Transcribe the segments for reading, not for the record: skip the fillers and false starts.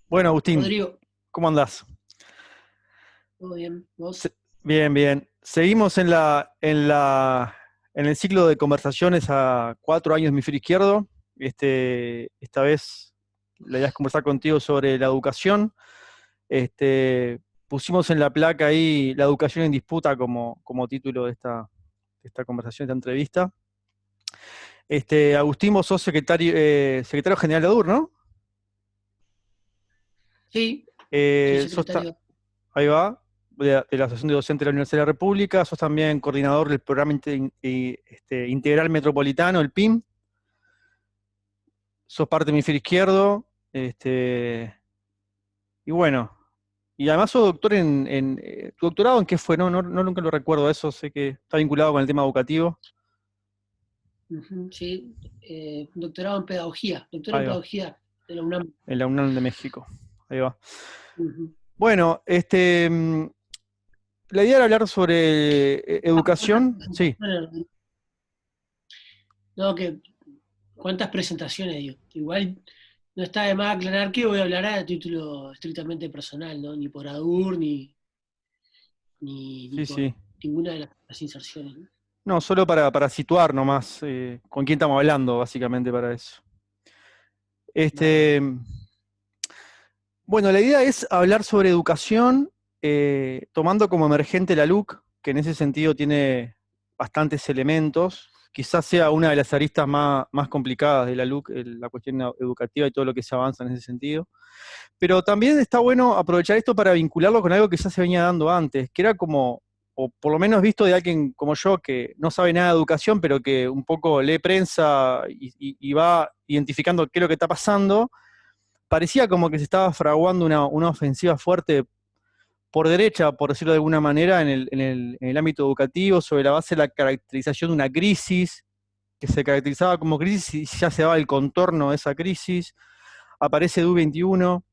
Bueno, Agustín, Rodrigo, ¿cómo andás? ¿todo bien? Se- ¿Vos? Bien, bien. Seguimos en el ciclo de conversaciones a 4 años de hemisferio izquierdo. Esta vez la idea es conversar contigo sobre la educación. Pusimos en la placa ahí la educación en disputa como título de esta conversación, de esta entrevista. Agustín, vos sos secretario general de ADUR, ¿no? Sí, soy Sos secretario. Ahí va, de la Asociación de Docentes de la Universidad de la República, sos también coordinador del Programa Integral Metropolitano, el PIM, sos parte del hemisferio izquierdo, y bueno, y además sos doctor ¿tu doctorado en qué fue? No, nunca lo recuerdo eso, sé que está vinculado con el tema educativo. Ujú, sí, doctorado en pedagogía, doctor en Ahí va, pedagogía de la UNAM. en la UNAM de México, ahí va. Ujú. Bueno, la idea era hablar sobre ¿Cuántas educación, sí. presentaciones? No, ¿cuántas presentaciones digo? Igual no está de más aclarar que voy a hablar a título estrictamente personal, ¿no? Ni por ADUR, ni Sí, por sí. ninguna de las inserciones, ¿no? No, solo para situar nomás con quién estamos hablando, básicamente para eso. Bárbaro. Este, bueno, la idea es hablar sobre educación, tomando como emergente la LUC, que en ese sentido tiene bastantes elementos. Quizás sea una de las aristas más complicadas de la LUC, la cuestión educativa y todo lo que se avanza en ese sentido. Pero también está bueno aprovechar esto para vincularlo con algo que ya se venía dando antes, que era como, o por lo menos visto de alguien como yo, que no sabe nada de educación, pero que un poco lee prensa y va identificando qué es lo que está pasando, parecía como que se estaba fraguando una ofensiva fuerte por derecha, por decirlo de alguna manera, en el ámbito educativo, sobre la base de la caracterización de una crisis, que se caracterizaba como crisis y ya se daba el contorno de esa crisis. Aparece DU21,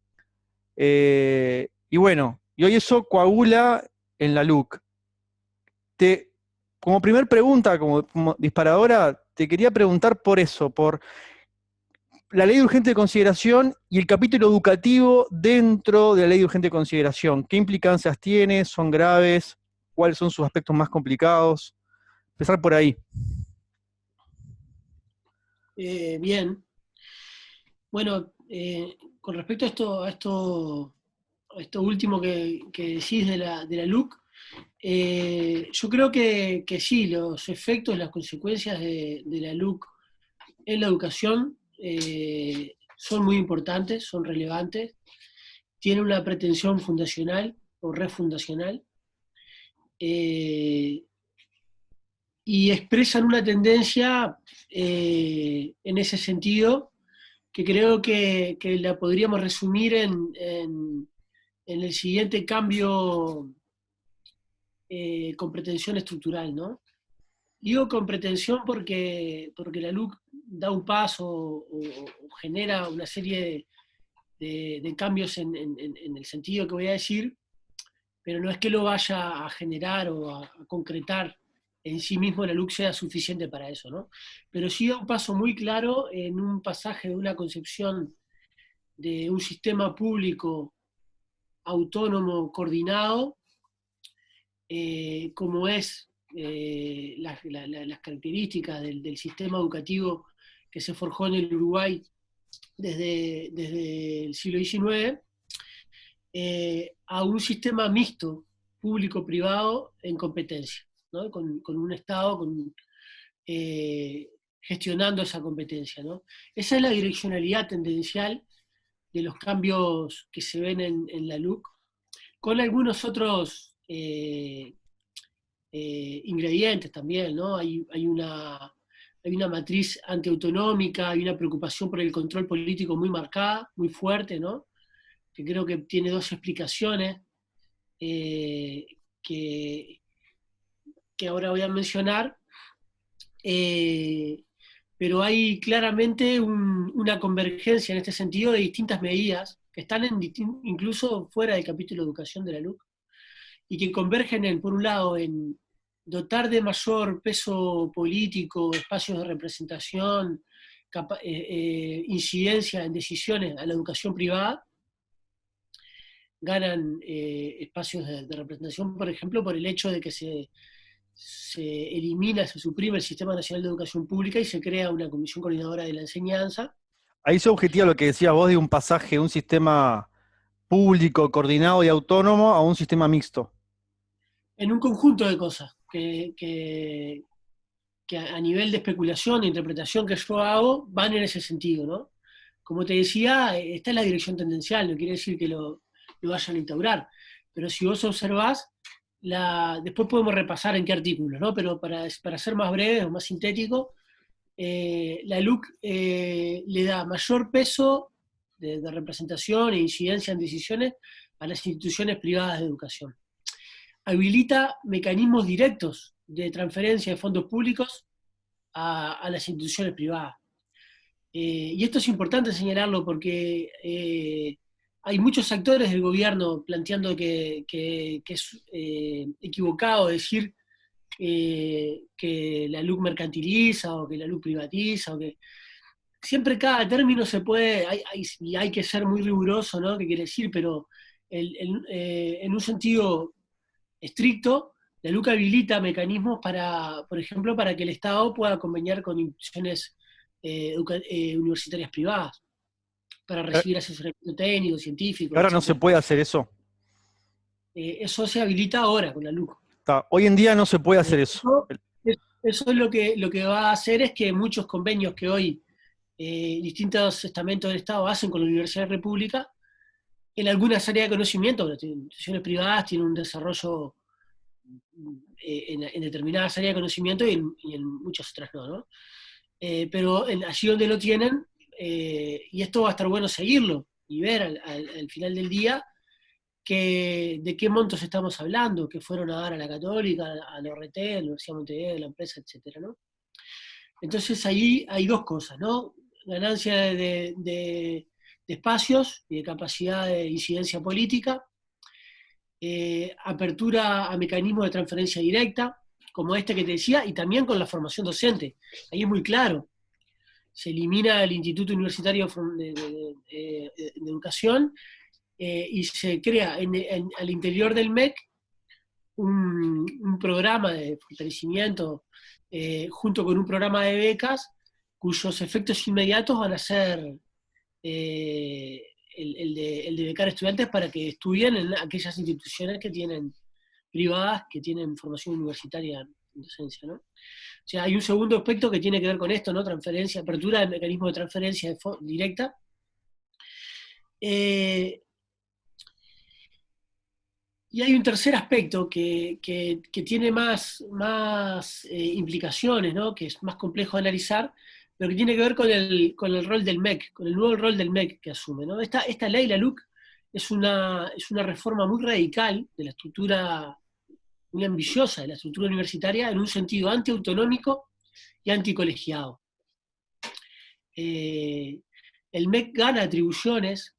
y bueno, y hoy eso coagula en la LUC. Te, como primer pregunta, como disparadora, te quería preguntar por eso, por la ley de urgente consideración y el capítulo educativo dentro de la ley de urgente consideración. ¿Qué implicancias tiene? ¿Son graves? ¿Cuáles son sus aspectos más complicados? Empezar por ahí. Bien. Bueno, con respecto a esto último que decís de la LUC, yo creo que sí, los efectos, las consecuencias de la LUC en la educación son muy importantes, son relevantes, tienen una pretensión fundacional o refundacional, eh, y expresan una tendencia en ese sentido que creo que la podríamos resumir en el siguiente cambio con pretensión estructural, ¿no? Digo con pretensión porque la LUC da un paso o genera una serie de cambios en el sentido que voy a decir, pero no es que lo vaya a generar o a concretar en sí mismo la LUC sea suficiente para eso, ¿no? Pero sí da un paso muy claro en un pasaje de una concepción de un sistema público autónomo, coordinado, como es las características del sistema educativo que se forjó en el Uruguay desde el siglo XIX, a un sistema mixto, público-privado, en competencia, ¿no? Con un Estado eh, gestionando esa competencia, ¿no? Esa es la direccionalidad tendencial de los cambios que se ven en la LUC, con algunos otros ingredientes también, ¿no? Hay una matriz antiautonómica, hay una preocupación por el control político muy marcada, muy fuerte, ¿no? Que creo que tiene dos explicaciones eh, que, que ahora voy a mencionar, eh, pero hay claramente una convergencia en este sentido de distintas medidas que están incluso fuera del capítulo de educación de la LUC y que convergen, por un lado, en dotar de mayor peso político, espacios de representación, incidencia en decisiones a la educación privada, ganan espacios de representación, por ejemplo, por el hecho de que se elimina, se suprime el Sistema Nacional de Educación Pública y se crea una comisión coordinadora de la enseñanza. Ahí se objetiva lo que decías vos de un pasaje de un sistema público, coordinado y autónomo a un sistema mixto. En un conjunto de cosas que a nivel de especulación e interpretación que yo hago van en ese sentido, ¿no? Como te decía, esta es la dirección tendencial, no quiere decir que lo vayan a instaurar, pero si vos observás, después podemos repasar en qué artículos, ¿no? Pero para ser más breve o más sintético, la LUC le da mayor peso de representación e incidencia en decisiones a las instituciones privadas de educación. Habilita mecanismos directos de transferencia de fondos públicos a las instituciones privadas. Y esto es importante señalarlo porque hay muchos actores del gobierno planteando que es equivocado decir que la LUC mercantiliza o que la LUC privatiza, o que siempre cada término se puede, y hay que ser muy riguroso, ¿no? ¿Qué quiere decir? Pero en un sentido estricto, la LUC habilita mecanismos para, por ejemplo, para que el Estado pueda conveniar con instituciones universitarias privadas, para recibir asesoramiento técnico, científico, Ahora no se etc. puede hacer eso. Eso se habilita ahora con la LUC. Hoy en día no se puede hacer eso. Eso, eso es lo que va a hacer es que muchos convenios que hoy distintos estamentos del Estado hacen con la Universidad de la República, en algunas áreas de conocimiento, las instituciones privadas tienen un desarrollo en determinadas áreas de conocimiento y en muchas otras no, ¿no? Pero allí donde lo tienen, y esto va a estar bueno seguirlo y ver al final del día de qué montos estamos hablando, que fueron a dar a la Católica, a la ORT, a la Universidad de Montevideo, a la empresa, etcétera, ¿no? Entonces ahí hay dos cosas, ¿no? Ganancia de espacios y de capacidad de incidencia política, apertura a mecanismos de transferencia directa, como este que te decía, y también con la formación docente. Ahí es muy claro. Se elimina el Instituto Universitario de Educación y se crea al interior del MEC un programa de fortalecimiento junto con un programa de becas cuyos efectos inmediatos van a ser el de becar estudiantes para que estudien en aquellas instituciones que tienen privadas, que tienen formación universitaria en docencia, ¿no? O sea, hay un segundo aspecto que tiene que ver con esto, ¿no? Transferencia, apertura del mecanismo de transferencia directa. Y hay un tercer aspecto que tiene más implicaciones, ¿no? Que es más complejo de analizar, pero que tiene que ver con el rol del MEC, con el nuevo rol del MEC que asume, ¿no? Esta ley, la LUC, es una reforma muy radical de la estructura, muy ambiciosa de la estructura universitaria en un sentido antiautonómico y anticolegiado. El MEC gana atribuciones,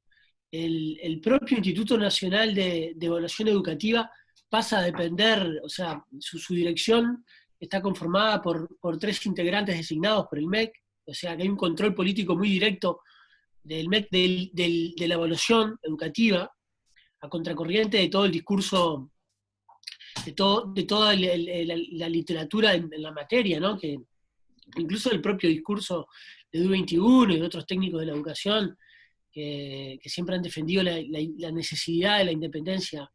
el propio Instituto Nacional de Evaluación Educativa pasa a depender, o sea, su dirección está conformada por 3 integrantes designados por el MEC, o sea que hay un control político muy directo del MEC de la evaluación educativa, a contracorriente de todo el discurso, de toda la literatura en la materia, ¿no? Que incluso el propio discurso de Du21 y de otros técnicos de la educación que siempre han defendido la necesidad de la independencia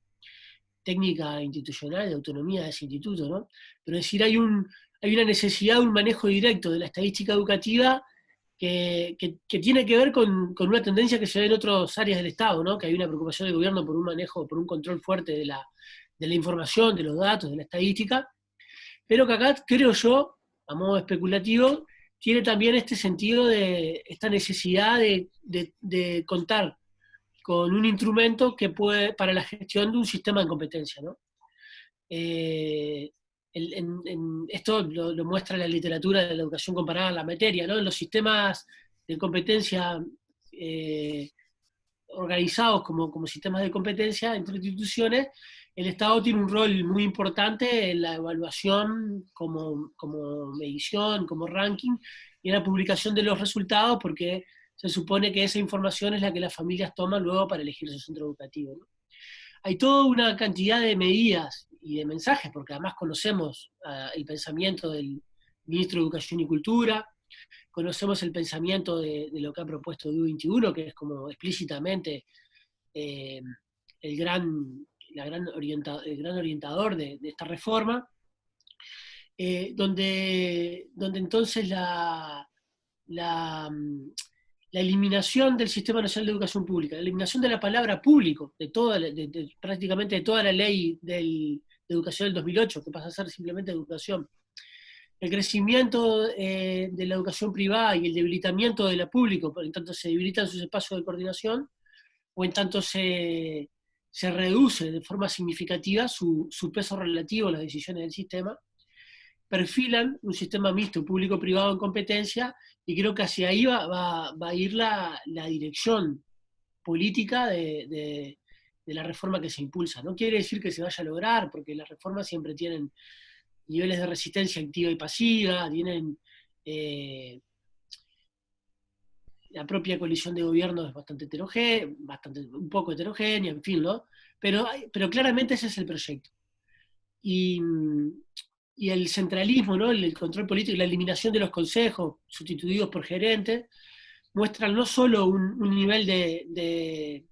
técnica e institucional, de autonomía de ese instituto, ¿no? Pero es decir, hay una necesidad de un manejo directo de la estadística educativa que tiene que ver con una tendencia que se ve en otras áreas del Estado, ¿no? Que hay una preocupación del gobierno por un manejo, por un control fuerte de la información, de los datos, de la estadística, pero que acá, creo yo, a modo especulativo, tiene también este sentido de esta necesidad de contar con un instrumento que puede, para la gestión de un sistema de competencia, ¿no? Esto lo muestra la literatura de la educación comparada a la materia, ¿no? En los sistemas de competencia organizados como sistemas de competencia entre instituciones, el Estado tiene un rol muy importante en la evaluación como medición, como ranking, y en la publicación de los resultados, porque se supone que esa información es la que las familias toman luego para elegir su centro educativo, ¿no? hay toda una cantidad de medidas y de mensajes, porque además conocemos el pensamiento del ministro de Educación y Cultura, conocemos el pensamiento de lo que ha propuesto DU21, que es como explícitamente eh, el, gran, el gran orientador de esta reforma, donde entonces la, la eliminación del Sistema Nacional de Educación Pública, la eliminación de la palabra público, prácticamente de toda la ley de educación del 2008, que pasa a ser simplemente educación, el crecimiento de la educación privada y el debilitamiento de la pública, por en tanto se debilitan sus espacios de coordinación, o en tanto se reduce de forma significativa su peso relativo a las decisiones del sistema, perfilan un sistema mixto público-privado en competencia, y creo que hacia ahí va a ir la dirección política de la reforma que se impulsa. No quiere decir que se vaya a lograr, porque las reformas siempre tienen niveles de resistencia activa y pasiva, tienen la propia coalición de gobierno es bastante heterogénea, un poco heterogénea, en fin, ¿no? Pero claramente ese es el proyecto. Y, y el centralismo, ¿no? El control político y la eliminación de los consejos sustituidos por gerentes muestran no solo un nivel de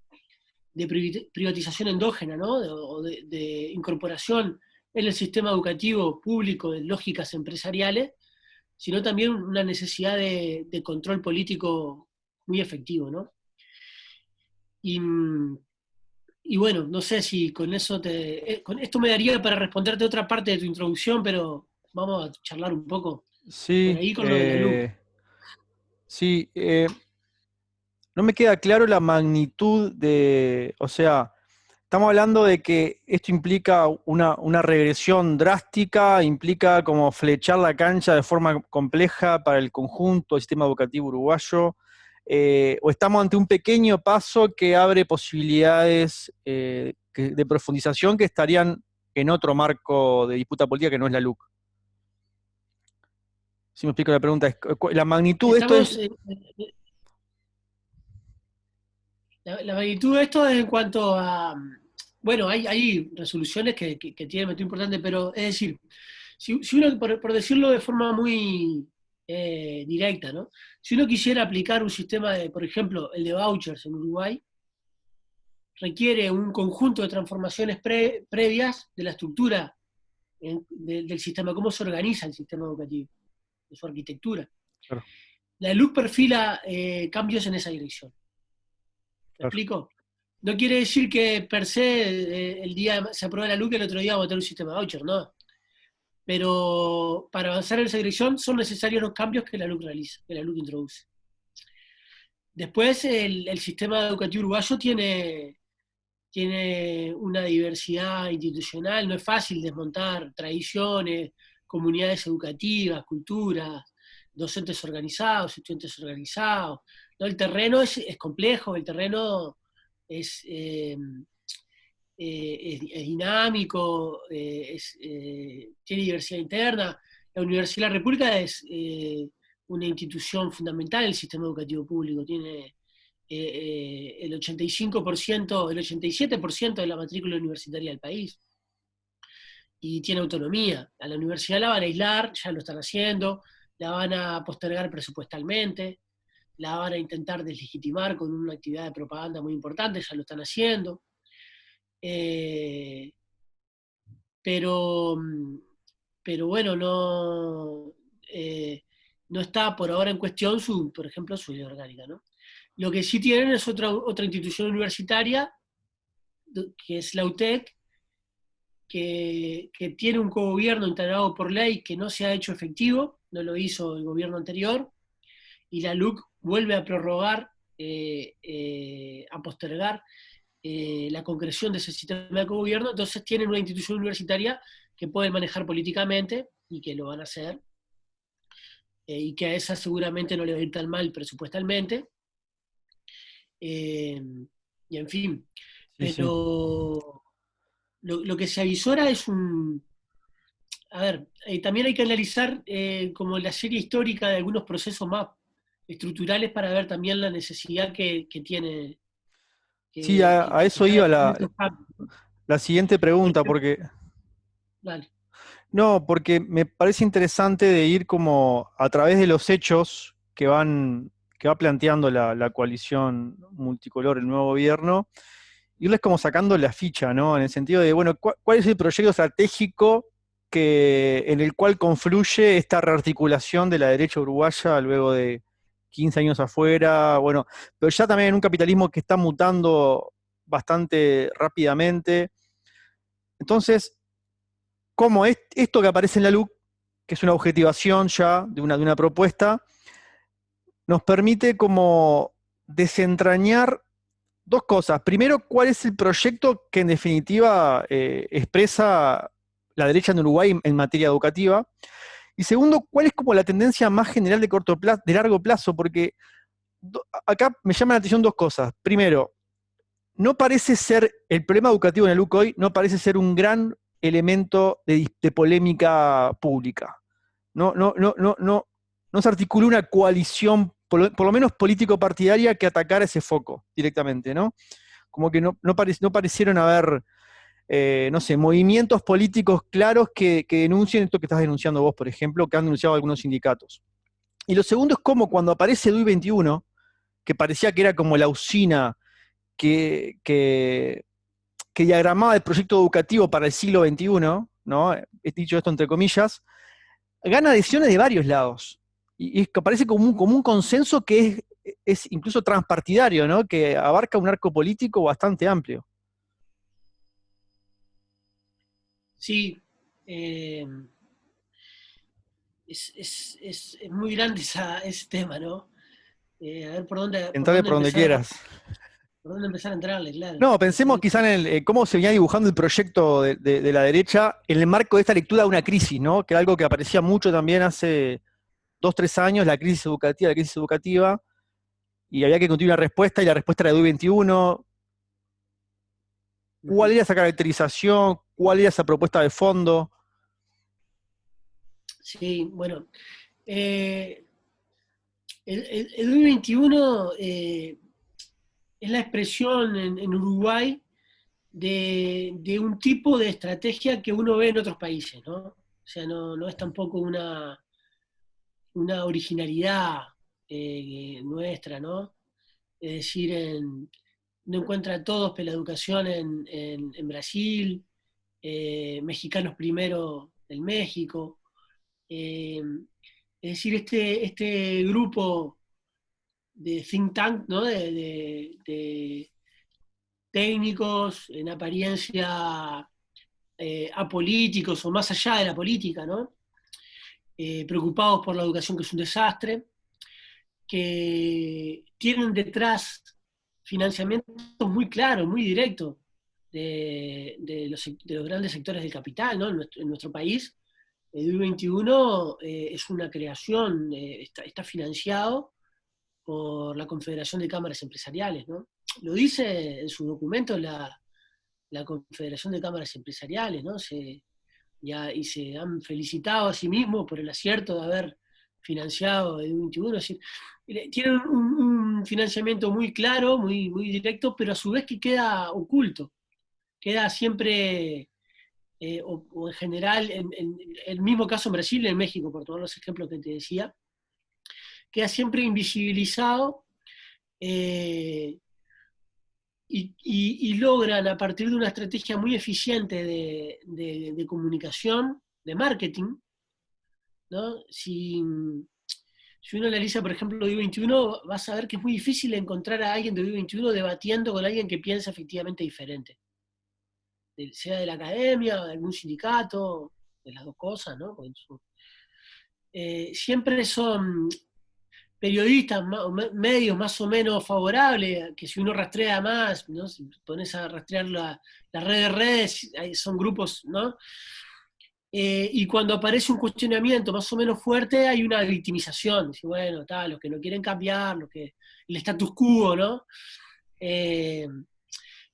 privatización endógena, ¿no? O de incorporación en el sistema educativo público de lógicas empresariales, sino también una necesidad de control político muy efectivo, ¿no? Y, y bueno, no sé si con eso con esto me daría para responderte otra parte de tu introducción, pero vamos a charlar un poco por Sí, ahí con lo de la LUC. sí, no me queda claro la magnitud de, o sea, estamos hablando de que esto implica una regresión drástica, implica como flechar la cancha de forma compleja para el conjunto del sistema educativo uruguayo, o estamos ante un pequeño paso que abre posibilidades de profundización que estarían en otro marco de disputa política que no es la LUC. Si me explico la pregunta, la magnitud de esto Estamos, es... la magnitud de esto es en cuanto a, bueno, hay resoluciones que tienen magnitud importante, pero es decir, si uno, por decirlo de forma muy directa, ¿no? Si uno quisiera aplicar un sistema de, por ejemplo, el de vouchers en Uruguay, requiere un conjunto de transformaciones previas de la estructura del sistema, cómo se organiza el sistema educativo, de su arquitectura. Claro, La LUC perfila cambios en esa dirección. ¿Me claro. explico? No quiere decir que per se el día se aprueba la LUC y el otro día va a votar un sistema de voucher, no. Pero para avanzar en esa dirección son necesarios los cambios que la LUC realiza, que la LUC introduce. Después el sistema educativo uruguayo tiene una diversidad institucional, no es fácil desmontar tradiciones, comunidades educativas, culturas, docentes organizados, estudiantes organizados. ¿No? El terreno es complejo, el terreno es, es dinámico, tiene diversidad interna. La Universidad de la República es una institución fundamental del sistema educativo público, tiene el 85%, el 87% de la matrícula universitaria del país, y tiene autonomía. A la universidad la van a aislar, ya lo están haciendo, la van a postergar presupuestalmente, la van a intentar deslegitimar con una actividad de propaganda muy importante, ya lo están haciendo. Eh, pero, pero bueno, no está por ahora en cuestión, por ejemplo, su ley orgánica, ¿no? Lo que sí tienen es otra institución universitaria, que es la UTEC, que tiene un cogobierno integrado por ley que no se ha hecho efectivo, no lo hizo el gobierno anterior, y la LUC vuelve a prorrogar, a postergar la concreción de ese sistema de gobierno. Entonces tienen una institución universitaria que pueden manejar políticamente y que lo van a hacer, y que a esa seguramente no le va a ir tan mal presupuestalmente, y en fin, Sí, sí. pero lo que se avisora es un... A ver, también hay que analizar como la serie histórica de algunos procesos más estructurales para ver también la necesidad que tiene Sí, a que eso trae iba tremendos cambios, ¿no? la siguiente Por pregunta, ejemplo, porque dale. no, porque me parece interesante de ir como a través de los hechos que va planteando la coalición multicolor, el nuevo gobierno, irles como sacando la ficha, ¿no? En el sentido de, bueno, ¿cuál es el proyecto estratégico en el cual confluye esta rearticulación de la derecha uruguaya luego de 15 años afuera? Bueno, pero ya también en un capitalismo que está mutando bastante rápidamente. Entonces, ¿cómo es esto que aparece en la LUC, que es una objetivación ya de una propuesta, nos permite como desentrañar dos cosas? Primero, ¿cuál es el proyecto que en definitiva expresa la derecha en Uruguay en materia educativa? Y segundo, ¿cuál es como la tendencia más general de corto plazo, de largo plazo? Porque acá me llaman la atención dos cosas. Primero, no parece ser, el problema educativo en el UC hoy no parece ser un gran elemento de polémica pública. No se articuló una coalición, por lo menos político-partidaria, que atacara ese foco directamente, ¿no? Como que no parecieron haber, no sé, movimientos políticos claros que denuncien esto que estás denunciando vos, por ejemplo, que han denunciado algunos sindicatos. Y lo segundo es cómo cuando aparece DUI 21, que parecía que era como la usina que, que, que diagramaba el proyecto educativo para el siglo XXI, ¿no? He dicho esto entre comillas, gana adhesiones de varios lados. Y parece como un consenso que es incluso transpartidario, ¿no? Que abarca un arco político bastante amplio. Sí, eh, es muy grande ese tema, ¿no? A ver Entrale por donde quieras. por dónde empezar a entrarle, claro. No, pensemos quizá en cómo se venía dibujando el proyecto de la derecha en el marco de esta lectura de una crisis, ¿no? Que era algo que aparecía mucho también hace 2, 3 años, la crisis educativa, y había que continuar una respuesta, y la respuesta era de DUI 21. ¿Cuál Ujú. era esa caracterización? ¿Cuál era esa propuesta de fondo? Sí, bueno. eh, el DUI 21 es la expresión en Uruguay de un tipo de estrategia que uno ve en otros países, ¿no? O sea, no es tampoco una originalidad nuestra, ¿no? Es decir, no encuentra todos la educación en Brasil, mexicanos primero en México. Eh, es decir, este grupo de think tank, ¿no? De técnicos en apariencia apolíticos o más allá de la política, ¿no? Preocupados por la educación que es un desastre, que tienen detrás financiamientos muy claros, muy directos de los grandes sectores del capital, ¿no? En nuestro país, el U21 es una creación, está financiado por la Confederación de Cámaras Empresariales, ¿no? Lo dice en su documento la Confederación de Cámaras Empresariales, ¿no? Y se han felicitado a sí mismos por el acierto de haber financiado el 21. Es decir, tienen un financiamiento muy claro, muy directo, pero a su vez que queda oculto, queda siempre, o en general, en el mismo caso en Brasil y en México, por todos los ejemplos que te decía, queda siempre invisibilizado eh, y logran a partir de una estrategia muy eficiente de comunicación, de marketing, ¿no? Si uno analiza, por ejemplo, DI21, vas a ver que es muy difícil encontrar a alguien de DI21 debatiendo con alguien que piensa efectivamente diferente, sea de la academia, de algún sindicato, de las dos cosas, ¿no? Siempre son periodistas, medios más o menos favorables, que si uno rastrea más, ¿no? Si pones a rastrear la red de redes, son grupos, ¿no? Y cuando aparece un cuestionamiento más o menos fuerte, hay una victimización. Dice, bueno, los que no quieren cambiar, el status quo, ¿no? Eh,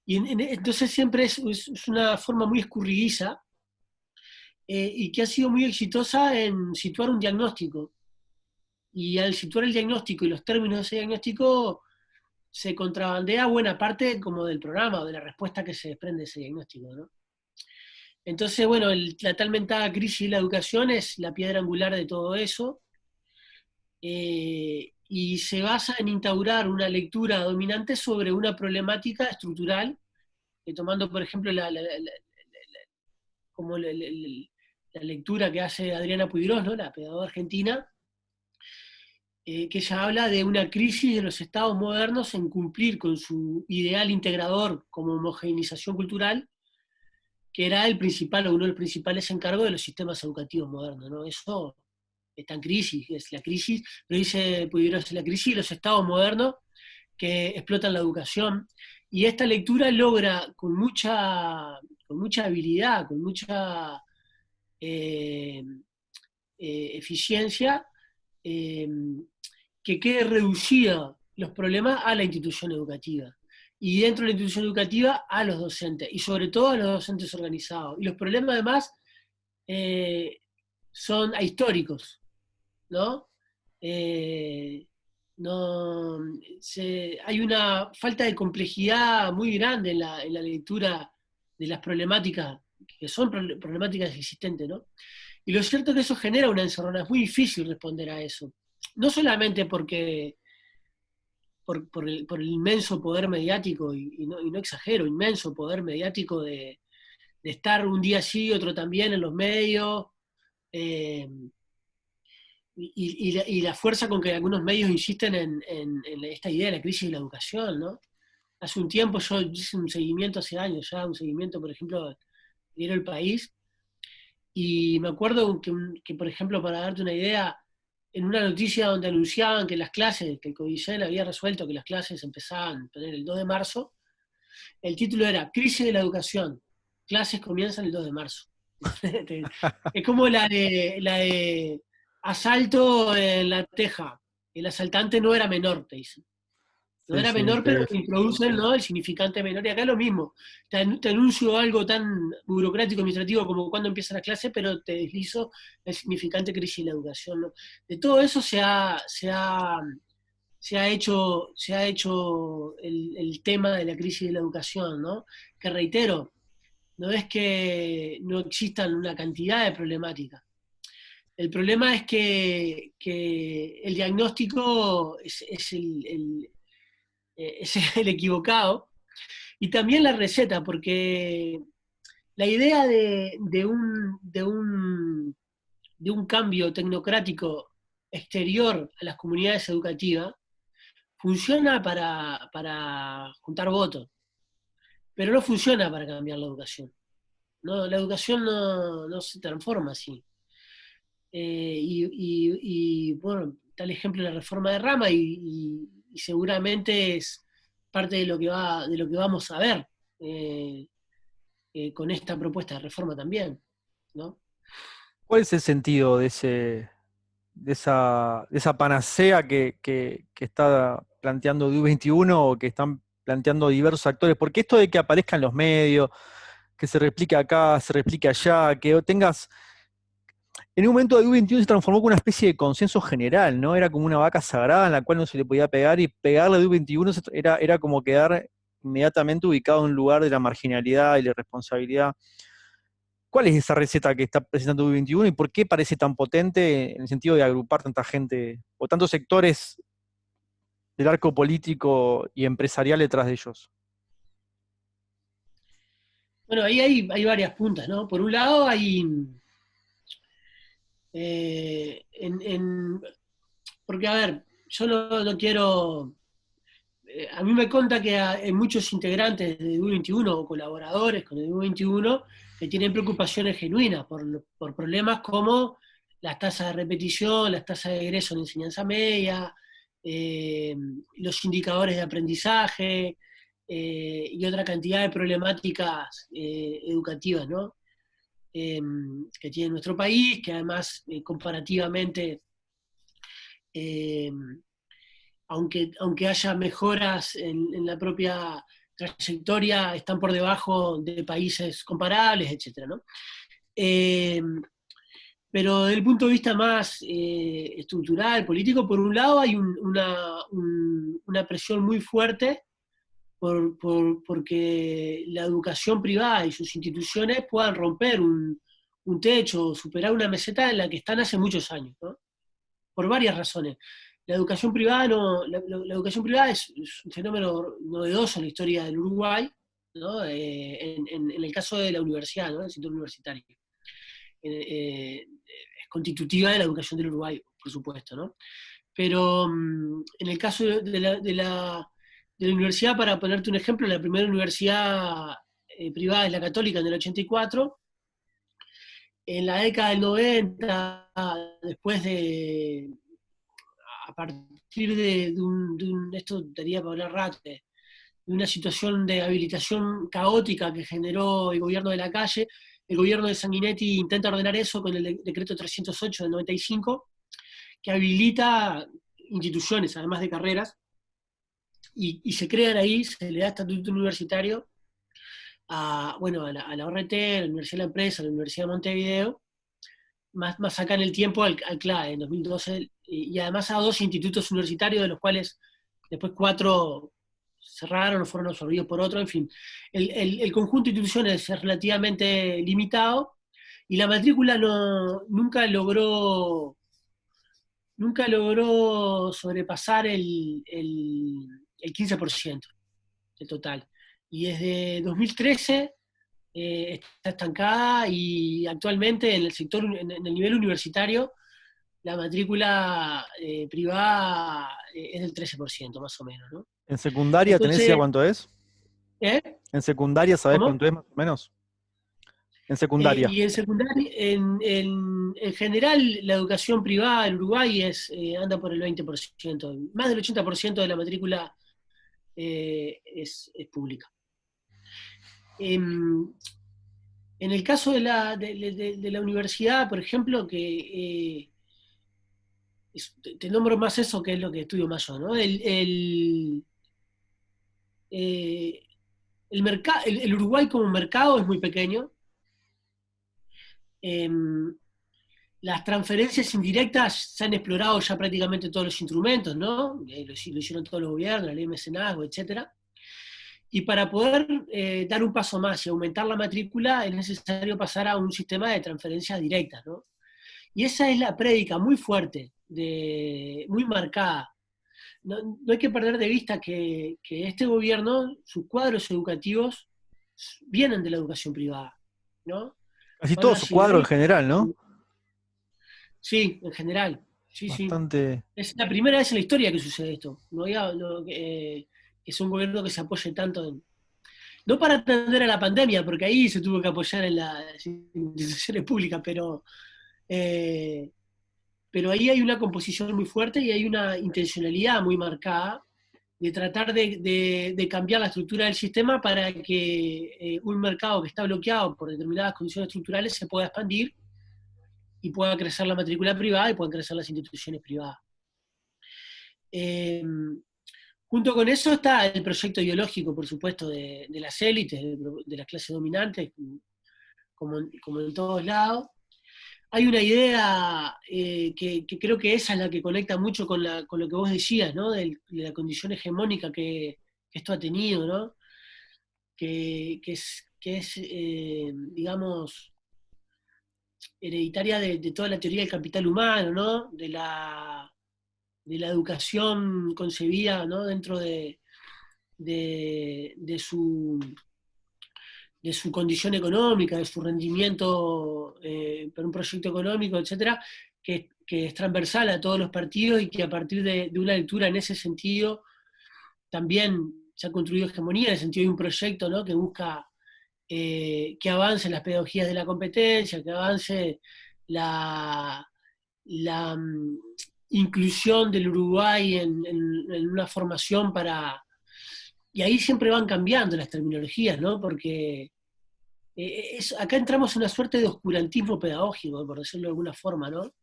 entonces siempre es una forma muy escurridiza y que ha sido muy exitosa en situar un diagnóstico. Y al situar el diagnóstico y los términos de ese diagnóstico, se contrabandea buena parte como del programa o de la respuesta que se desprende de ese diagnóstico, ¿no? Entonces, bueno, la tal mentada crisis de la educación es la piedra angular de todo eso, y se basa en instaurar una lectura dominante sobre una problemática estructural, tomando, por ejemplo, como la lectura que hace Adriana Puigros, ¿no? La pedagoga argentina, que ella habla de una crisis de los estados modernos en cumplir con su ideal integrador como homogeneización cultural, que era el principal o uno de los principales encargos de los sistemas educativos modernos, ¿no? Eso está en crisis, es la crisis, lo dice Puigros, la crisis de los estados modernos que explotan la educación, y esta lectura logra con mucha habilidad, con mucha eh, eficiencia, eh, que quede reducida los problemas a la institución educativa. Y dentro de la institución educativa a los docentes, y sobre todo a los docentes organizados. Y los problemas además eh, son ahistóricos, ¿no? Eh, no hay una falta de complejidad muy grande en la lectura de las problemáticas, que son problemáticas existentes, ¿no? Y lo cierto es que eso genera una encerrona, es muy difícil responder a eso. No solamente porque por el inmenso poder mediático, y no exagero, inmenso poder mediático de estar un día sí, otro también en los medios, eh, y la fuerza con que algunos medios insisten en esta idea de la crisis de la educación, ¿no? Hace un tiempo yo hice un seguimiento, hace años ya, un seguimiento, por ejemplo, de El País, y me acuerdo que, por ejemplo, para darte una idea, en una noticia donde anunciaban que las clases, que el CODICEN había resuelto que las clases empezaban a tener el 2 de marzo, el título era Crisis de la educación, clases comienzan el 2 de marzo. Es como la de asalto en La Teja, el asaltante no era menor, te dicen. No Sí, era sí, menor, pero increíble. te introducen, ¿no?, el significante menor. Y acá lo mismo. Te anuncio algo tan burocrático, administrativo como cuando empieza la clase, pero te deslizo el significante crisis de la educación, ¿no? De todo eso se ha hecho el tema de la crisis de la educación, ¿no? Que reitero, no es que no existan una cantidad de problemáticas. El problema es que el diagnóstico es el equivocado, y también la receta, porque la idea de un cambio tecnocrático exterior a las comunidades educativas funciona para juntar votos, pero no funciona para cambiar la educación. No, la educación no se transforma así. Bueno, tal ejemplo la reforma de Rama, y seguramente es parte de lo que vamos a ver eh, con esta propuesta de reforma también, ¿no? ¿Cuál es el sentido de esa panacea que está planteando DU21 o que están planteando diversos actores? Porque esto de que aparezcan los medios, que se replique acá, se replique allá, que tengas... En un momento DU21 se transformó como una especie de consenso general, ¿no? Era como una vaca sagrada en la cual no se le podía pegar, y pegarle a DU21 era como quedar inmediatamente ubicado en un lugar de la marginalidad y la irresponsabilidad. ¿Cuál es esa receta que está presentando DU21 y por qué parece tan potente en el sentido de agrupar tanta gente o tantos sectores del arco político y empresarial detrás de ellos? Bueno, ahí hay varias puntas, ¿no? Por un lado porque a ver, yo no quiero, a mí me conta que hay muchos integrantes de DU21 o colaboradores con el DU21 que tienen preocupaciones genuinas por problemas como las tasas de repetición, las tasas de egreso en enseñanza media, eh, los indicadores de aprendizaje, y otra cantidad de problemáticas educativas, ¿no? Que tiene nuestro país, que además comparativamente, eh, aunque haya mejoras en la propia trayectoria, están por debajo de países comparables, etc., ¿no? Eh, Pero desde el punto de vista más estructural, político, por un lado hay una presión muy fuerte porque la educación privada y sus instituciones puedan romper un techo, superar una meseta en la que están hace muchos años, ¿no? Por varias razones. La educación privada, la educación privada es un fenómeno novedoso en la historia del Uruguay, ¿no? En el caso de la universidad, ¿no? El sector universitario. Es constitutiva de la educación del Uruguay, por supuesto, ¿no? Pero en el caso de la universidad, para ponerte un ejemplo, la primera universidad privada es la Católica en el 84. En la década del 90, después de, a partir esto daría para hablar rato, de una situación de habilitación caótica que generó el gobierno de Lacalle, el gobierno de Sanguinetti intenta ordenar eso con el decreto 308 del 95, que habilita instituciones, además de carreras, y se crean ahí, se le da estatuto universitario a la ORT, a la Universidad de la Empresa, a la Universidad de Montevideo, más acá en el tiempo al CLAE, en 2012, y además a dos institutos universitarios, de los cuales después 4 cerraron o fueron absorbidos por otro, en fin. El conjunto de instituciones es relativamente limitado, y la matrícula nunca logró sobrepasar el 15% del total. Y desde 2013 está estancada, y actualmente en el sector, en el nivel universitario, la matrícula privada es del 13% más o menos, ¿no? ¿En secundaria tenés idea Entonces, cuánto es? ¿eh? ¿En secundaria sabés ¿Cómo? cuánto es más o menos? En secundaria. Y en secundaria, en general, la educación privada en Uruguay anda por el 20%, más del 80% de la matrícula es pública. En, en el caso de la universidad, por ejemplo, que te nombro más eso, que es lo que estudio más yo, ¿no? Eh, el Uruguay como mercado es muy pequeño. Eh, las transferencias indirectas se han explorado ya prácticamente todos los instrumentos, ¿no? Lo hicieron todos los gobiernos, la ley de mecenazgo, etcétera. Y para poder dar un paso más y aumentar la matrícula es necesario pasar a un sistema de transferencias directas, ¿no? Y esa es la prédica muy fuerte, muy marcada. No hay que perder de vista que este gobierno, sus cuadros educativos vienen de la educación privada, ¿no? Casi Van todo a su cuadro en Siderúrgica. general, ¿no? Sí, en general. Sí, sí. Bastante. Es la primera vez en la historia que sucede esto. Que es un gobierno que se apoye tanto no para atender a la pandemia, porque ahí se tuvo que apoyar en las instituciones públicas, eh, pero ahí hay una composición muy fuerte y hay una intencionalidad muy marcada de tratar de cambiar la estructura del sistema para que un mercado que está bloqueado por determinadas condiciones estructurales se pueda expandir y pueda crecer la matrícula privada y puedan crecer las instituciones privadas. Eh, Junto con eso está el proyecto ideológico, por supuesto, de las élites, de las clases dominantes, como en todos lados. Hay una idea que creo que esa es la que conecta mucho con lo que vos decías, ¿no? De la condición hegemónica que esto ha tenido, ¿no? Que es, digamos, hereditaria de toda la teoría del capital humano, ¿no? De la educación concebida, ¿no? Dentro de, de su, de su condición económica, de su rendimiento para un proyecto económico, etcétera, que es transversal a todos los partidos y que a partir de una lectura en ese sentido también se ha construido hegemonía, en el sentido de un proyecto, ¿no? Que busca que avance las pedagogías de la competencia, que avance la inclusión del Uruguay en una formación para... Y ahí siempre van cambiando las terminologías, ¿no? Porque acá entramos en una suerte de oscurantismo pedagógico, por decirlo de alguna forma, ¿no?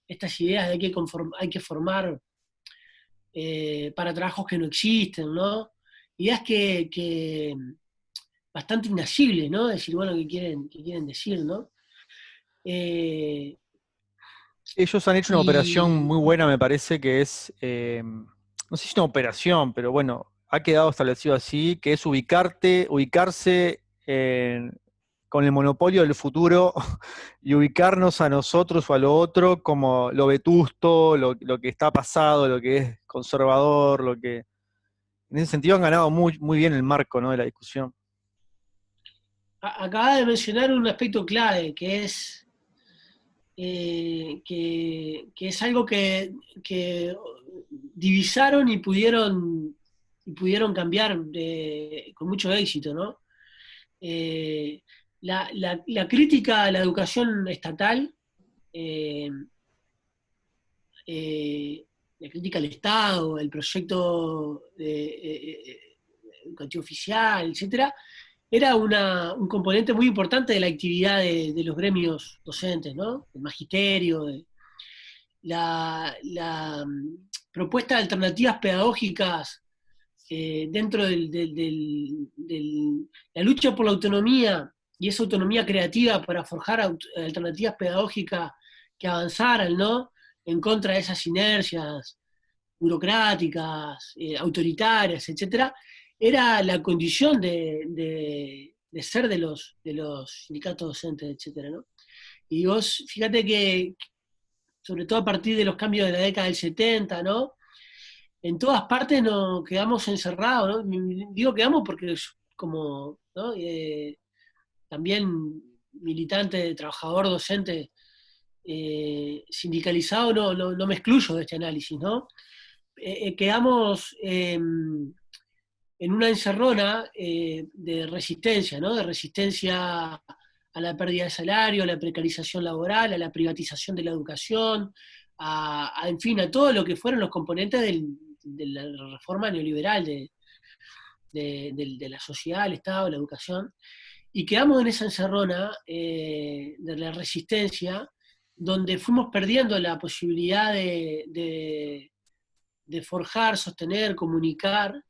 Estas ideas de que hay que formar para trabajos que no existen, ¿no? Ideas que bastante inasibles, ¿no? Decir, bueno, ¿qué quieren decir, ¿no? Eh, Ellos han hecho una operación Y muy buena, me parece, que es, no sé si es una operación, pero bueno, ha quedado establecido así, que es ubicarse con el monopolio del futuro y ubicarnos a nosotros o a lo otro como lo vetusto, lo que está pasado, lo que es conservador, lo que... En ese sentido han ganado muy, muy bien el marco, ¿no?, de la discusión. acaba de mencionar un aspecto clave, que es, que es algo que divisaron y pudieron cambiar con mucho éxito, ¿no? Eh, la crítica a la educación estatal, eh, eh, la crítica al Estado, el proyecto educativo oficial, etcétera, era un componente muy importante de la actividad de los gremios docentes, ¿no? El magisterio, la propuesta de alternativas pedagógicas dentro la lucha por la autonomía y esa autonomía creativa para forjar alternativas pedagógicas que avanzaran, ¿no? En contra de esas inercias burocráticas, autoritarias, etcétera, era la condición de ser de los sindicatos docentes, etcétera, ¿no? Y vos, fíjate que, sobre todo a partir de los cambios de la década del 70, ¿no? En todas partes nos quedamos encerrados, ¿no? Digo quedamos porque es como, ¿no? También militante, trabajador, docente, sindicalizado, no me excluyo de este análisis, ¿no? Quedamos en una encerrona de resistencia, ¿no? De resistencia a la pérdida de salario, a la precarización laboral, a la privatización de la educación, en fin, a todo lo que fueron los componentes de la reforma neoliberal de la sociedad, el Estado, la educación, y quedamos en esa encerrona de la resistencia, donde fuimos perdiendo la posibilidad de forjar, sostener, comunicar,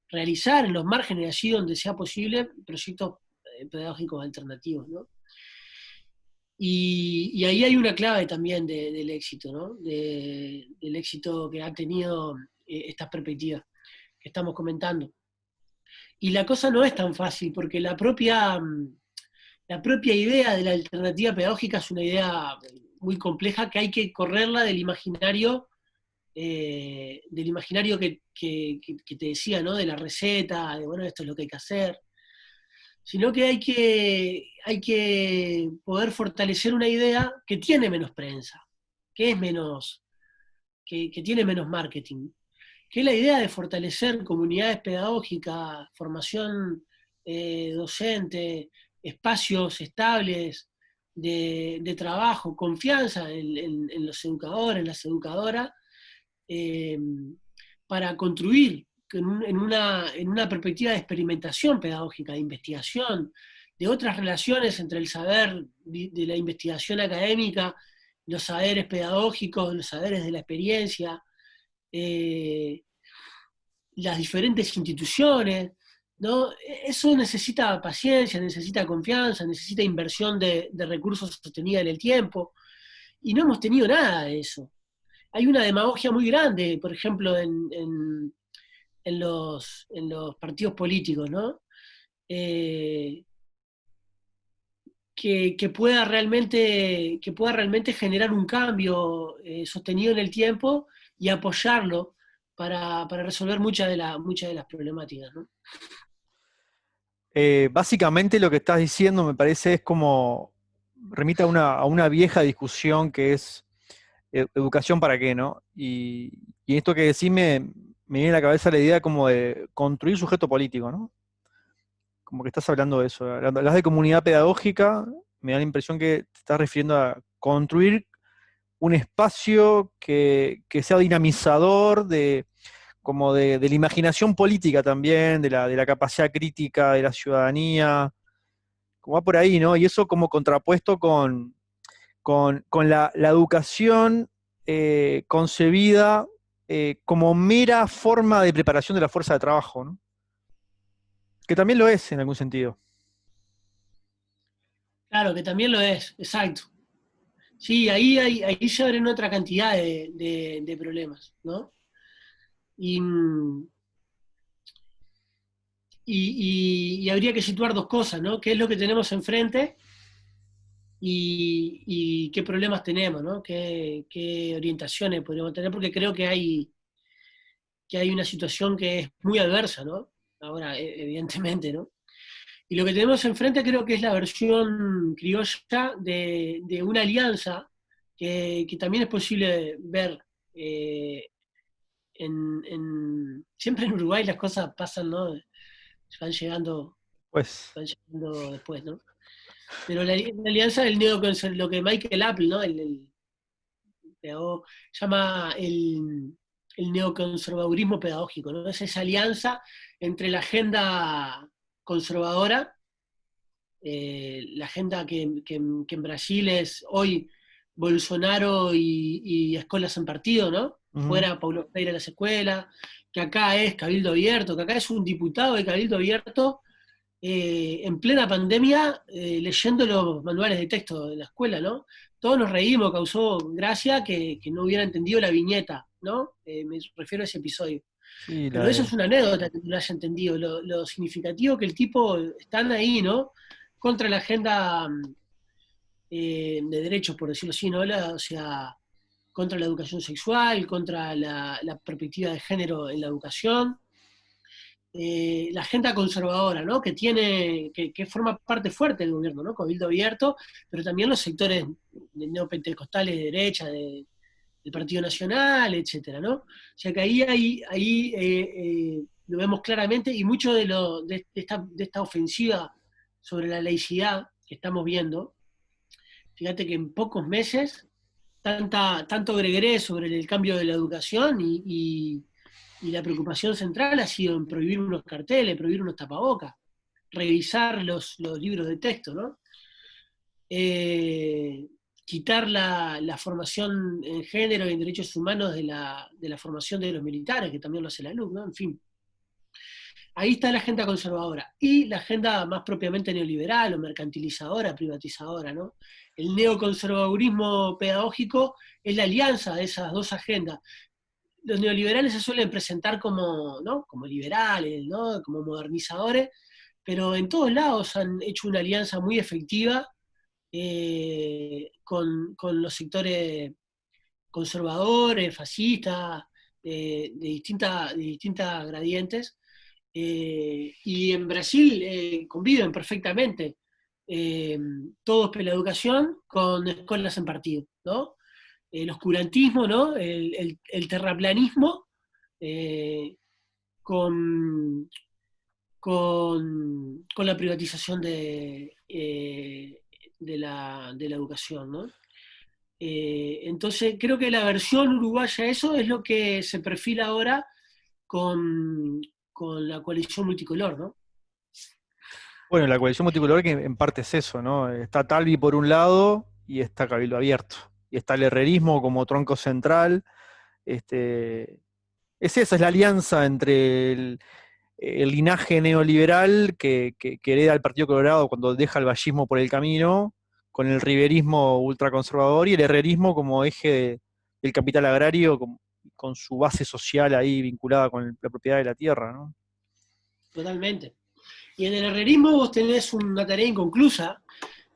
realizar en los márgenes allí donde sea posible proyectos pedagógicos alternativos, ¿no? Y ahí hay una clave también del éxito, ¿no? Del éxito que ha tenido estas perspectivas que estamos comentando. Y la cosa no es tan fácil, porque la propia idea de la alternativa pedagógica es una idea muy compleja que hay que correrla del imaginario que te decía, ¿no? De la receta, de bueno, esto es lo que hay que hacer, sino que hay que poder fortalecer una idea que tiene menos prensa, que es menos, que tiene menos marketing, que es la idea de fortalecer comunidades pedagógicas, formación docente, espacios estables de trabajo, confianza en los educadores, en las educadoras, eh, para construir en una perspectiva de experimentación pedagógica, de investigación, de otras relaciones entre el saber de la investigación académica, los saberes pedagógicos, los saberes de la experiencia, eh, las diferentes instituciones, ¿no? Eso necesita paciencia, necesita confianza, necesita inversión de recursos sostenida en el tiempo, y no hemos tenido nada de eso. Hay una demagogia muy grande, por ejemplo, en los partidos políticos, ¿no? Eh, que pueda realmente generar un cambio sostenido en el tiempo y apoyarlo para resolver muchas de las problemáticas, ¿no? Básicamente lo que estás diciendo me parece es como remite a una vieja discusión que es educación para qué, ¿no? Y esto que decís me viene a la cabeza la idea como de construir sujeto político, ¿no? Como que estás hablando de eso. Hablas de comunidad pedagógica, me da la impresión que te estás refiriendo a construir un espacio que sea dinamizador como de la imaginación política también, de la capacidad crítica de la ciudadanía, como va por ahí, ¿no? Y eso como contrapuesto con la educación concebida como mera forma de preparación de la fuerza de trabajo, ¿no? Que también lo es en algún sentido. Claro, que también lo es, exacto. Sí, ahí se abren otra cantidad de problemas, ¿no? Y, y habría que situar dos cosas, ¿no? ¿Qué es lo que tenemos enfrente y qué problemas tenemos, ¿no? Qué orientaciones podríamos tener? Porque creo que hay una situación que es muy adversa, ¿no? Ahora, evidentemente, ¿no? Y lo que tenemos enfrente creo que es la versión criolla de una alianza que también es posible ver eh, siempre en Uruguay las cosas pasan, ¿no? Van llegando, Pues, van llegando después, ¿no? Pero la alianza del lo que Michael Apple, ¿no? Llama el neoconservadurismo pedagógico, ¿no? Es esa alianza entre la agenda conservadora, la agenda que en Brasil es hoy Bolsonaro y escuelas en partido, ¿no? ujú. Fuera Paulo Freire a las escuelas, que acá es Cabildo Abierto, que acá es un diputado de Cabildo Abierto en plena pandemia leyendo los manuales de texto de la escuela, ¿no? Todos nos reímos, causó gracia que no hubiera entendido la viñeta, ¿no? Me refiero a ese episodio. Sí, la Pero eso de... es una anécdota que no lo haya entendido, lo significativo que el tipo están ahí, ¿no? Contra la agenda de derechos, por decirlo así, ¿no? O sea, contra la educación sexual, contra la perspectiva de género en la educación, la agenda conservadora, ¿no? Que forma parte fuerte del gobierno, ¿no? Cabildo Abierto, pero también los sectores neopentecostales de derecha, del Partido Nacional, etcétera, ¿no? O sea que lo vemos claramente y mucho de esta ofensiva sobre la laicidad que estamos viendo, fíjate que en pocos meses, tanto gregué sobre el cambio de la educación y la preocupación central ha sido en prohibir unos carteles, prohibir unos tapabocas, revisar los libros de texto, ¿no? Eh, quitar la formación en género y en derechos humanos de la formación de los militares, que también lo hace la LUC, ¿no? En fin, ahí está la agenda conservadora. Y la agenda más propiamente neoliberal o mercantilizadora, privatizadora, ¿no? El neoconservadurismo pedagógico es la alianza de esas dos agendas. Los neoliberales se suelen presentar como, ¿no? Como liberales, ¿no? Como modernizadores, pero en todos lados han hecho una alianza muy efectiva con los sectores conservadores, fascistas, de distintas gradientes. Y en Brasil conviven perfectamente todos por la educación con escuelas en partido, ¿no? El oscurantismo, ¿no? El terraplanismo eh, con, con la privatización de la educación, ¿no? Entonces, creo que la versión uruguaya de eso es lo que se perfila ahora con, con la coalición multicolor, ¿no? Bueno, la coalición multicolor que en parte es eso, ¿no? Está Talvi por un lado y está Cabildo Abierto. Y está el herrerismo como tronco central. Este, es esa, es la alianza entre el linaje neoliberal que hereda el Partido Colorado cuando deja el vallismo por el camino, con el riverismo ultraconservador y el herrerismo como eje del capital agrario, con su base social ahí vinculada con la propiedad de la tierra, ¿no? Totalmente. Y en el herrerismo vos tenés una tarea inconclusa,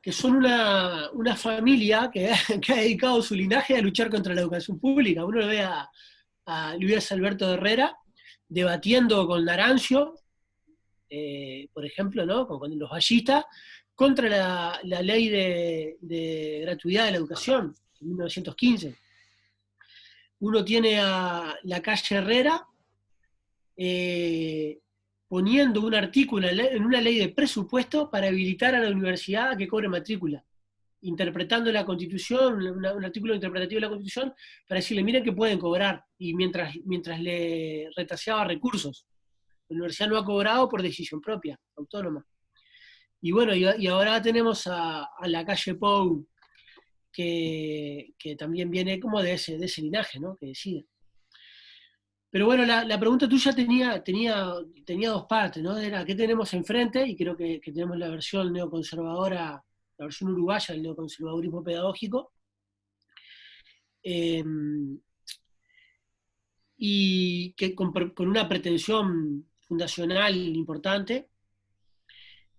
que son una familia que, que ha dedicado su linaje a luchar contra la educación pública. Uno lo ve a Luis Alberto Herrera debatiendo con Narancio, por ejemplo, ¿no? Con los ballistas, contra la ley de gratuidad de la educación, en 1915. Uno tiene a la calle Herrera eh, poniendo un artículo en una ley de presupuesto para habilitar a la universidad a que cobre matrícula, interpretando la Constitución, un artículo interpretativo de la Constitución, para decirle, miren que pueden cobrar, y mientras le retaseaba recursos. La universidad no ha cobrado por decisión propia, autónoma. Y bueno, y ahora tenemos a la calle Pou, que también viene como de ese linaje, ¿no? Que decide. Pero bueno, la pregunta tuya tenía dos partes, ¿no? Era qué tenemos enfrente, y creo que tenemos la versión neoconservadora, la versión uruguaya del neoconservadurismo pedagógico, eh, y que con una pretensión fundacional importante,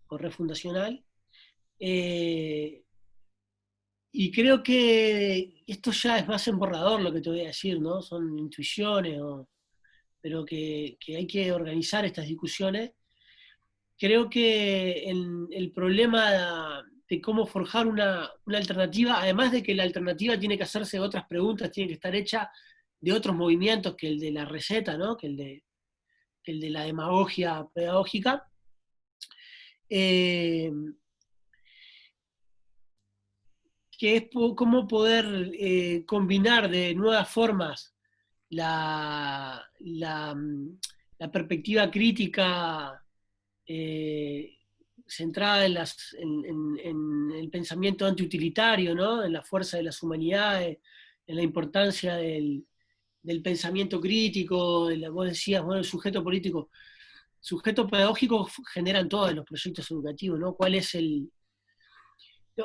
o refundacional. Eh, y creo que esto ya es más emborrador lo que te voy a decir, ¿no? Son intuiciones, pero que hay que organizar estas discusiones. Creo que el problema de cómo forjar una alternativa, además de que la alternativa tiene que hacerse otras preguntas, tiene que estar hecha de otros movimientos que el de la receta, ¿no? Que el de la demagogia pedagógica. Eh, que es cómo poder combinar de nuevas formas la, la, la perspectiva crítica eh, centrada en el pensamiento antiutilitario, ¿no? En la fuerza de las humanidades, en la importancia del pensamiento crítico, vos decías, bueno, el sujeto político, sujeto pedagógico generan todos los proyectos educativos, ¿no? ¿Cuál es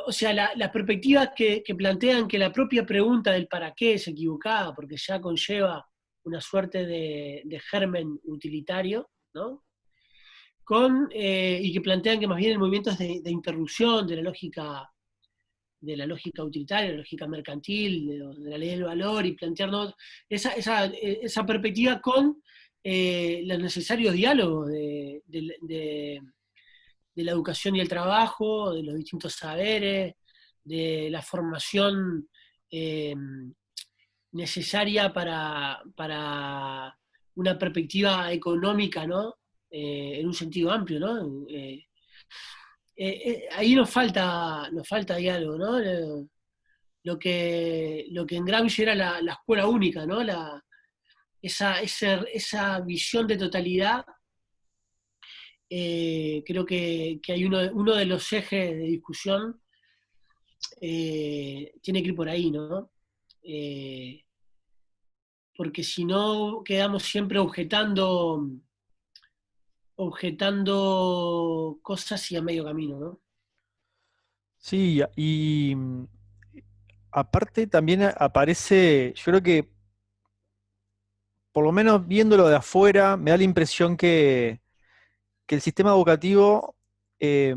o sea, las perspectivas que plantean que la propia pregunta del para qué es equivocada, porque ya conlleva una suerte de germen utilitario, ¿no? Y que plantean que más bien el movimiento es de interrupción de la lógica utilitaria, de la lógica mercantil, de la ley del valor, y plantearnos esa perspectiva con los necesarios diálogos de la educación y el trabajo, de los distintos saberes, de la formación eh, necesaria para una perspectiva económica, ¿no? En un sentido amplio, ¿no? Ahí nos falta diálogo, ¿no? Lo que en Gramsci era la escuela única, ¿no? Esa visión de totalidad. Creo que hay uno de los ejes de discusión tiene que ir por ahí, ¿no? Eh, Porque si no quedamos siempre objetando cosas y a medio camino, ¿no? Sí, y aparte también aparece, yo creo que por lo menos viéndolo de afuera, me da la impresión que el sistema educativo, eh,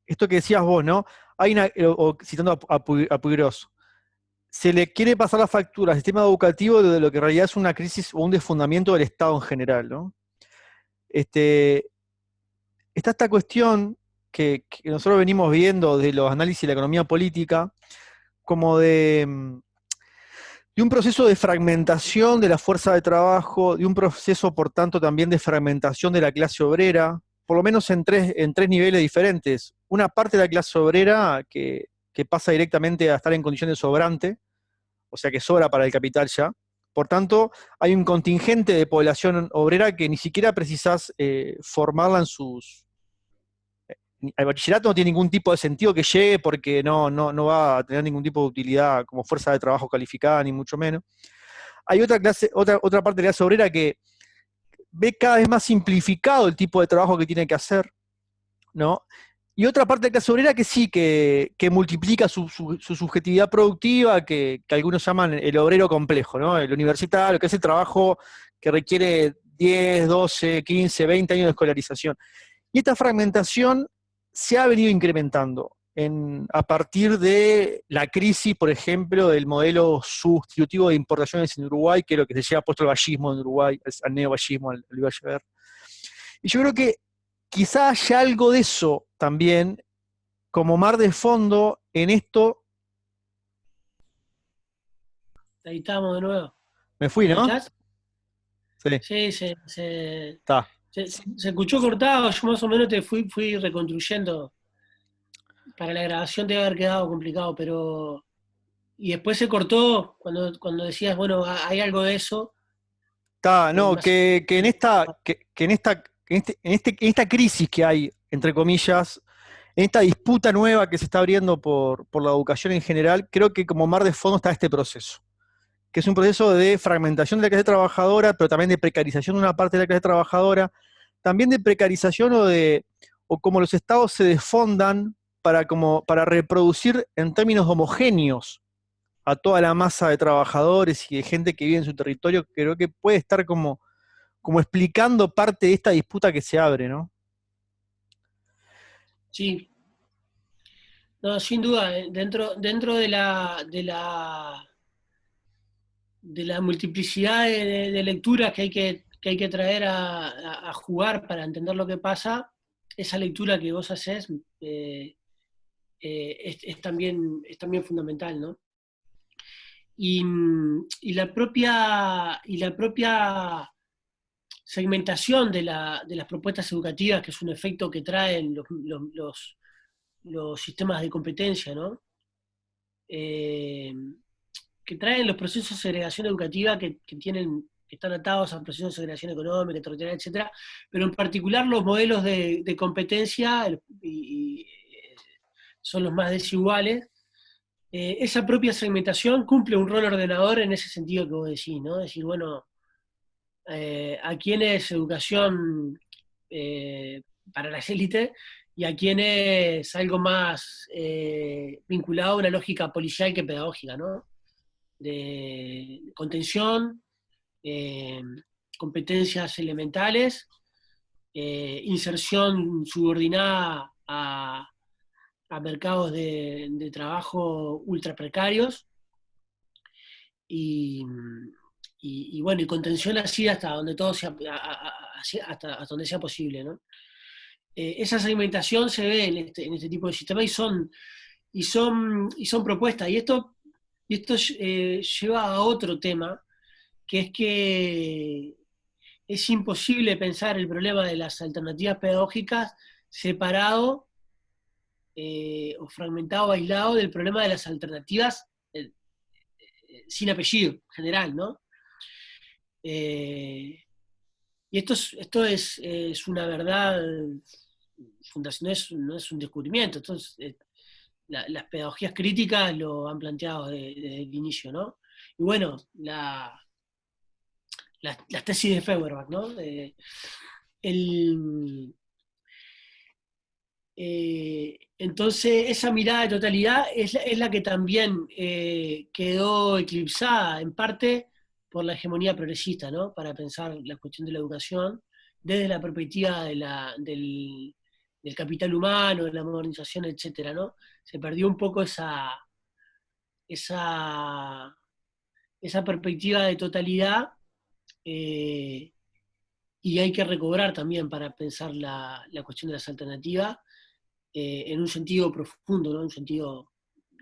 esto que decías vos, ¿no? Hay una, o citando a Puigros, se le quiere pasar la factura al sistema educativo de lo que en realidad es una crisis o un desfundamiento del Estado en general, ¿no? Este, está esta cuestión que nosotros venimos viendo de los análisis de la economía política, como de un proceso de fragmentación de la fuerza de trabajo, de un proceso, por tanto, también de fragmentación de la clase obrera, por lo menos en tres niveles diferentes. Una parte de la clase obrera que pasa directamente a estar en condiciones de sobrante, o sea que sobra para el capital ya. Por tanto, hay un contingente de población obrera que ni siquiera precisás formarla en sus... El bachillerato no tiene ningún tipo de sentido que llegue porque no va a tener ningún tipo de utilidad como fuerza de trabajo calificada, ni mucho menos. Hay otra parte de la clase obrera que ve cada vez más simplificado el tipo de trabajo que tiene que hacer, ¿no? Y otra parte de la clase obrera que sí, que multiplica su subjetividad productiva, que algunos llaman el obrero complejo, ¿no? El universitario, que es el trabajo que requiere 10, 12, 15, 20 años de escolarización. Y esta fragmentación se ha venido incrementando a partir de la crisis, por ejemplo, del modelo sustitutivo de importaciones en Uruguay, que es lo que se lleva puesto el vallismo en Uruguay, al neovallismo, al Iba a llevar. Y yo creo que quizá haya algo de eso también, como mar de fondo en esto. Ahí estamos de nuevo. Me fui, ¿Me ¿no? escuchás? Sí, Sí, se, está. se, se escuchó cortado, yo más o menos fui reconstruyendo. Para la grabación debe haber quedado complicado, pero... Y después se cortó cuando decías, bueno, hay algo de eso, Está, que no, más... en esta crisis que hay, entre comillas, en esta disputa nueva que se está abriendo por la educación en general, creo que como mar de fondo está este proceso, que es un proceso de fragmentación de la clase trabajadora, pero también de precarización de una parte de la clase trabajadora, también de precarización o como los estados se desfondan para reproducir en términos homogéneos a toda la masa de trabajadores y de gente que vive en su territorio, creo que puede estar como explicando parte de esta disputa que se abre, ¿no? Sí, no, sin duda, dentro de la multiplicidad de lecturas que hay que traer a jugar para entender lo que pasa, esa lectura que vos haces es también fundamental, ¿no? Y la propia segmentación de las propuestas educativas, que es un efecto que traen los sistemas de competencia, ¿no? Eh, que traen los procesos de segregación educativa que están atados a procesos de segregación económica, territorial, etcétera, pero en particular los modelos de competencia son los más desiguales. Esa propia segmentación cumple un rol ordenador en ese sentido que vos decís, ¿no? Es decir, bueno, a quién es educación eh, para las élites y a quién es algo más vinculado a una lógica policial que pedagógica, ¿no? De contención, eh, competencias elementales, inserción subordinada a mercados de trabajo ultra precarios y, bueno, y contención así hasta donde todo sea, hasta donde sea posible, ¿no? Esa segmentación se ve en este tipo de sistemas y son propuestas. Y esto lleva a otro tema, que es que es imposible pensar el problema de las alternativas pedagógicas separado o fragmentado, aislado del problema de las alternativas sin apellido, en general, ¿no? Eh, y esto es una verdad fundacional, no es un descubrimiento. Entonces, las pedagogías críticas lo han planteado desde el inicio, ¿no? Y bueno, las tesis de Feuerbach, ¿no? El, entonces, esa mirada de totalidad es la que también quedó eclipsada en parte por la hegemonía progresista, ¿no? Para pensar la cuestión de la educación desde la perspectiva del capital humano, de la modernización, etcétera, ¿no? Se perdió un poco esa, esa perspectiva de totalidad eh, y hay que recobrar también para pensar la cuestión de las alternativas en un sentido profundo, ¿no? En un sentido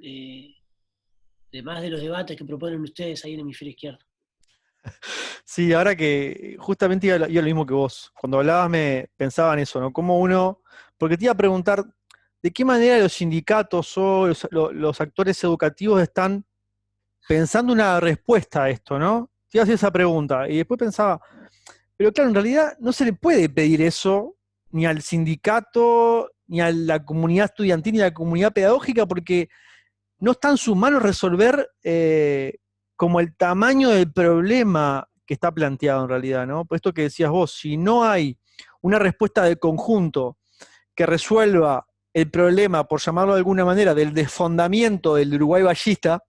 eh, de más de los debates que proponen ustedes ahí en el hemisferio izquierdo. Sí, ahora que justamente iba lo mismo que vos. Cuando hablabas me pensaba en eso, ¿no? Cómo uno, porque te iba a preguntar, ¿de qué manera los sindicatos o los actores educativos están pensando una respuesta a esto, ¿no? Te iba a hacer esa pregunta y después pensaba, pero claro, en realidad no se le puede pedir eso ni al sindicato, ni a la comunidad estudiantil, ni a la comunidad pedagógica, porque no está en sus manos resolver como el tamaño del problema que está planteado en realidad, ¿no? Por esto que decías vos, si no hay una respuesta de conjunto que resuelva el problema, por llamarlo de alguna manera, del desfondamiento del Uruguay ballista,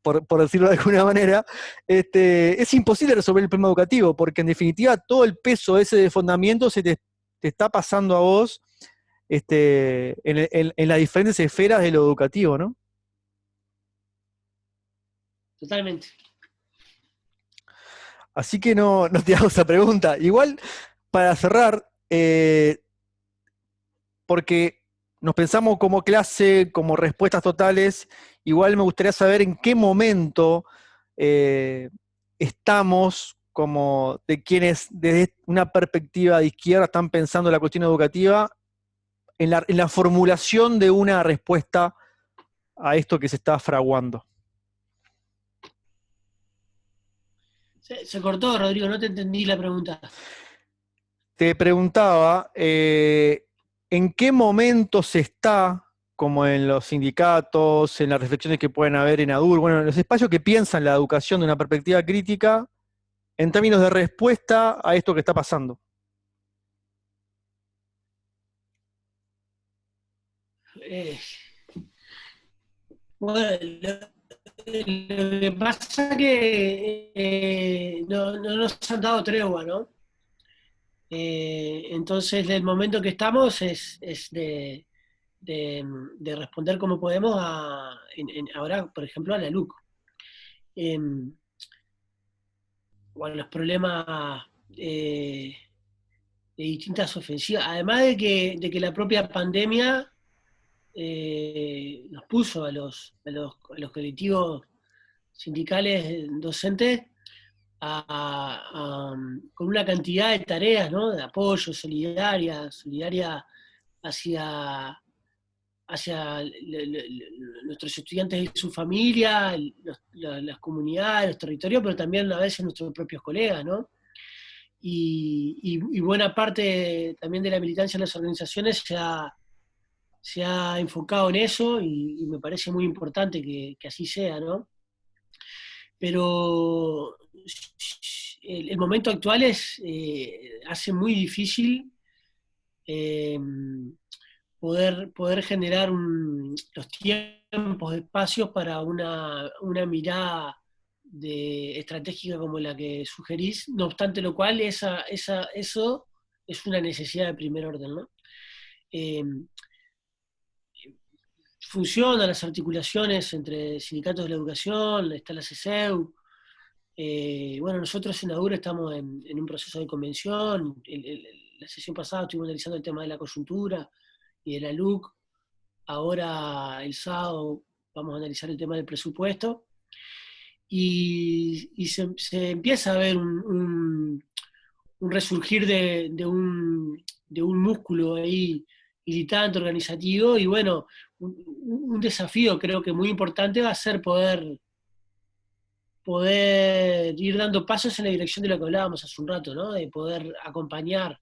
por decirlo de alguna manera, es imposible resolver el problema educativo, porque en definitiva todo el peso de ese desfondamiento te está pasando a vos en las diferentes esferas de lo educativo, ¿no? Totalmente. Así que no te hago esa pregunta. Igual, para cerrar, porque nos pensamos como clase, como respuestas totales, igual me gustaría saber en qué momento estamos como de quienes desde una perspectiva de izquierda están pensando la cuestión educativa en la formulación de una respuesta a esto que se está fraguando. Se cortó, Rodrigo, no te entendí la pregunta. Te preguntaba, ¿en qué momento se está, como en los sindicatos, en las reflexiones que pueden haber en ADUR, bueno, en los espacios que piensan la educación de una perspectiva crítica, en términos de respuesta a esto que está pasando? Eh, bueno, lo que pasa que no nos han dado tregua, ¿no? Entonces, el momento que estamos es de responder como podemos ahora, por ejemplo, a la LUC. O a los problemas de distintas ofensivas. Además de que la propia pandemia nos puso a los colectivos sindicales docentes con una cantidad de tareas, ¿no? De apoyo, solidaria hacia, nuestros estudiantes y su familia, las comunidades, los territorios, pero también a veces nuestros propios colegas, ¿no? Y buena parte también de la militancia en las organizaciones se ha enfocado en eso y me parece muy importante que así sea, ¿no? Pero el momento actual hace muy difícil eh, poder generar los tiempos, espacios para una mirada estratégica como la que sugerís, no obstante lo cual eso es una necesidad de primer orden, ¿no? Eh, Funcionan las articulaciones entre sindicatos de la educación, está la CESEU. Bueno, nosotros en ADUR estamos en un proceso de convención. La sesión pasada estuvimos analizando el tema de la coyuntura y de la LUC. Ahora, el sábado, vamos a analizar el tema del presupuesto. Y se empieza a ver un resurgir de un músculo ahí militante, organizativo, y bueno, un desafío creo que muy importante va a ser poder ir dando pasos en la dirección de lo que hablábamos hace un rato, ¿no? De poder acompañar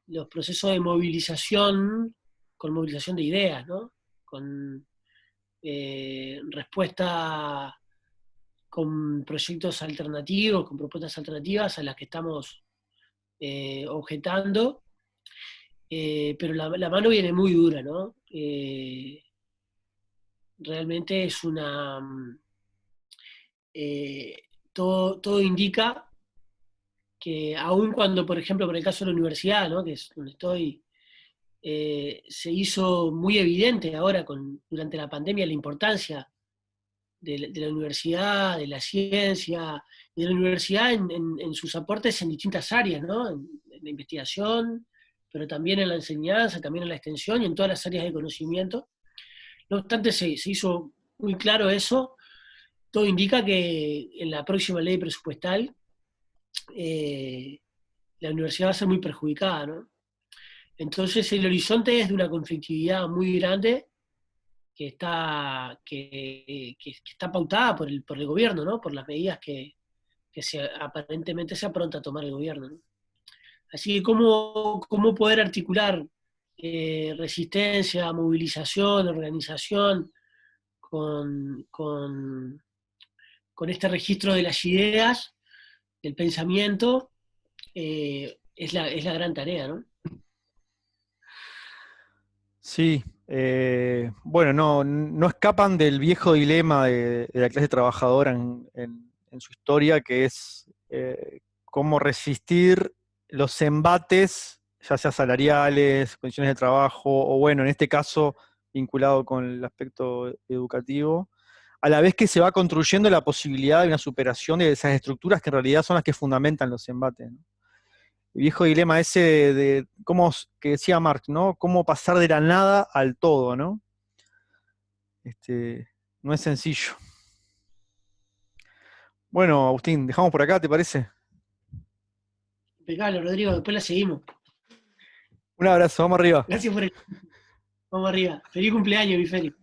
los procesos de movilización con movilización de ideas, ¿no? Con respuesta con proyectos alternativos, con propuestas alternativas a las que estamos objetando, pero la mano viene muy dura, ¿no? Realmente es una... eh, todo indica que aun cuando, por ejemplo, por el caso de la universidad, ¿no? Que es donde estoy, se hizo muy evidente ahora durante la pandemia la importancia de la universidad, de la ciencia, y de la universidad en sus aportes en distintas áreas, ¿no? En la investigación, pero también en la enseñanza, también en la extensión y en todas las áreas de conocimiento. No obstante, se hizo muy claro eso. Todo indica que en la próxima ley presupuestal eh, la universidad va a ser muy perjudicada, ¿no? Entonces el horizonte es de una conflictividad muy grande que está pautada por el gobierno, ¿no? Por las medidas que aparentemente se apronta a tomar el gobierno, ¿no? Así que cómo poder articular resistencia, movilización, organización con este registro de las ideas, del pensamiento, es la gran tarea, ¿no? Sí, bueno, no escapan del viejo dilema de la clase trabajadora en su historia, que es cómo resistir los embates, ya sea salariales, condiciones de trabajo, o bueno, en este caso vinculado con el aspecto educativo, a la vez que se va construyendo la posibilidad de una superación de esas estructuras que en realidad son las que fundamentan los embates, ¿no? El viejo dilema ese de cómo, que decía Marx, ¿no? Cómo pasar de la nada al todo, ¿no? No es sencillo. Bueno, Agustín, dejamos por acá, ¿te parece? Impecable, Rodrigo, después la seguimos. Un abrazo, vamos arriba. Gracias por el... Vamos arriba. Feliz cumpleaños, mi Félix.